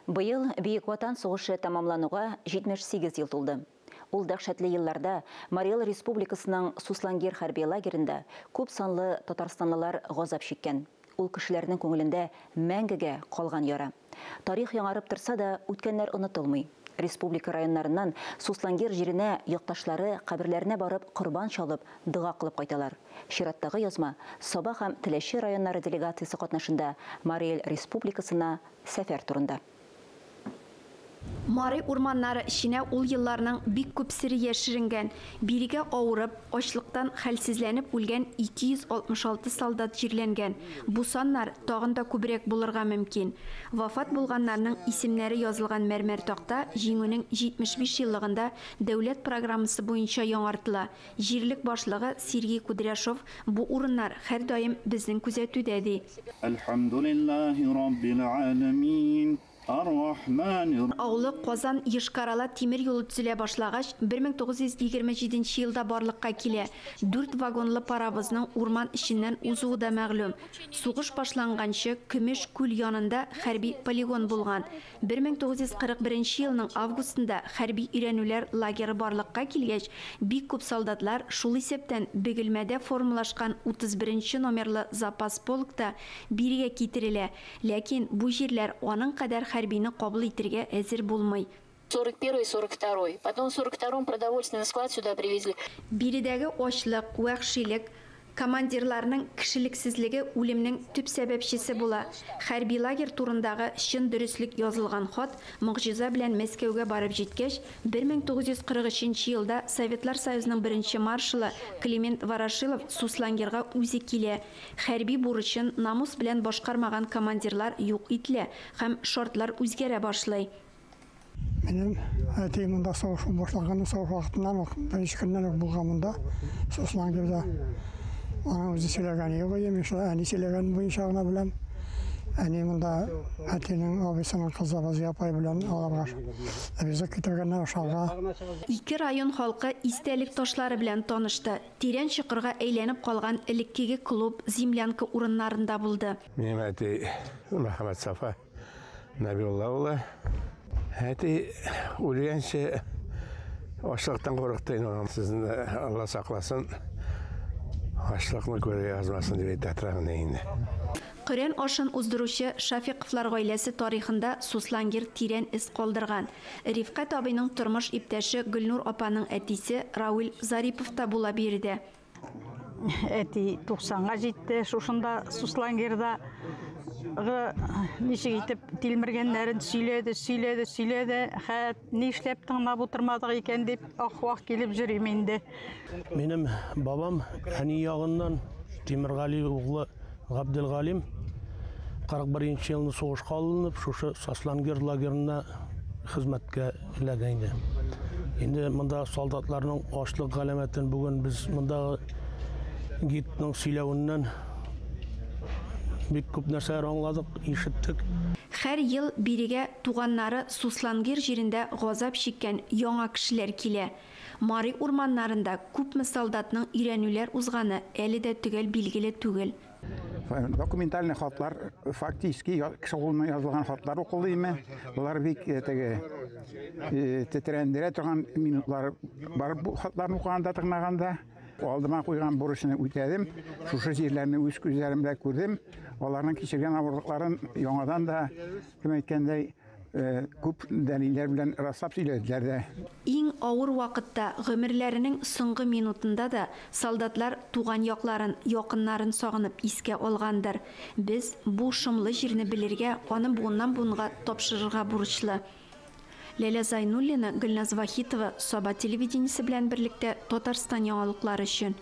Быйыл Бейік Ватан соғышы тамамлануға 78 ел толды. Ул дәһшәтле елларда Марий Эл Республикасының Суслангер хәрби лагерында күп санлы татарстанлылар газап шеккән. Ул кешеләрнең күңелендә мәңгегә калган яра. Тарих яңарып торса да, үткәннәр онытылмый. Республика районнарыннан Суслангер җиренә якташлары каберләренә барып корбан чалып, дога кылып кайталар. Чираттагы язма Саба һәм Теләче районнары делегациясе катнашында Марий Эл Республикасына сәфәр турында. Марий урманнары ішіне ул елларның бик күп сире яшеренгән, бирегә авырып, ачлыктан хәлсезләнеп үлгән 266 солдат җирләнгән. Бу саннар тагын да күбрәк булырга мөмкин. Вафат булганнарның исемнәре язылган мәрмәр такта җиңүнең 75 еллыгында дәүләт программасы буенча яңартыла. Җирлек башлыгы Сергей Кудряшов бу урыннар һәр даим безнең күзәтүдә ди. Алхамдулиллахи раббил аламин. Аулы Казан Ешкарала тимир юлы төзелә башлагач, 1927 елда барлыкка килә. 4 вагонлы паровозның урман эченнән узуы да мәгълүм. Сугыш башланганчы Көмеш күл янында хәрби полигон булган. 1941 елның августында хәрби өйрәнүләр лагеры барлыкка килгәч, бик күп солдатлар шул исәптән Бөгелмәдә формалашкан 31 номерлы запас полкта бирегә китерелә. Ләкин бу җирләр аның кадәр хәрбине кабул итәргә әзер булмый. 41 и 42. Потом в 42-м продовольственный склад сюда привезли. Биредәге ачлык, вәхшилек, командирларның кешелексезлеге үлемнең төп сәбәпчесе була. Хәрби лагер турындагы чын дөрестлек язылган хат могҗиза белән Мәскәүгә барып җиткәч, 1943 елда Советлар Союзының беренче маршалы Климент Ворошилов Суслангерга үзе килә. Хәрби бурычын намус белән башкармаган командирлар юк ителә һәм шартлар үзгәрә башлый. Benim eteğimde savaşın başlaganı savaş vaxtından beş gündən bulğamında Suslangirdə ona özü söyləgəni yox yemiş, ani söyləgəni bu inşağına biləm. Ani bunda eteğinin abisinin kızabazı yapay bilən alablar. Bizə kütürgənə aşağıda. İki rayon halkı istəlik taşları bilən tanıştı. Тирән чыкырга әйләнеп калган элеккеге клуб землянка урыннарында булды. Минем әти Мөхәммәд Сафа Нәбиулла улы. Әти үлгәнче ашлыктан курыктыйм. Сезне Алла сакласын. Ашлыкны күрә язмасын дип әйттем инде. Коръән ашын уздыручы Шафиковлар гаиләсе тарихында Суслангер тирән эз калдырган. Рифкат абыйның тормыш иптәше Гөлнур апаның әтисе Рауил Зарипов та була бирде. Әти 90-га җитте, шушында Суслангерда ничек итеп тилмергәннәрен сөйләде. Хәт ни эшләп тыңлап утырмадык икән дип ахвах килеп йөрим инде. Минем бабам әни ягыннан Тимиргали углы Габделгалим 41 елны сугышка алынып, шушы Суслангер лагерына хезмәткә эләгән. Инде монда солдатларның ачлык галәмәтен бүген без монда гидның сөйләвеннән бик күп нәрсә аңладык, ишеттек. Һәр ел бирегә туганнары Суслангер җирендә газап шеккән яңа кешеләр килә. Марий урманнарында күпме солдатның өйрәнүләр узганы әле дә төгәл билгеле түгел. Документальный хатлар, фактически кеше кулына язылган хатлар укылдымы? Булар бик тетрәндерә торган минутлар бар. Бу хатларны укыганда тыңлаганда алдыма куйган бурычны үтәдем. Шушы җирләрне үз күзләрем белән күрдем. Аларның кичергән авырлыкларын яңадан да кем әйткәндәй күп дәлилләр белән раслап сөйләделәр дә. Иң авыр вакытта гомерләренең соңгы минутында да солдатлар туган якларын, якыннарын сагынып искә алгандыр. Без бу шомлы җирне белергә, аны буыннан-буынга тапшырырга бурычлы. Ләлә Зайнуллина, Гөлназ Вахитова, Саба телевидениесе белән берлектә Татарстан яңалыклары өчен.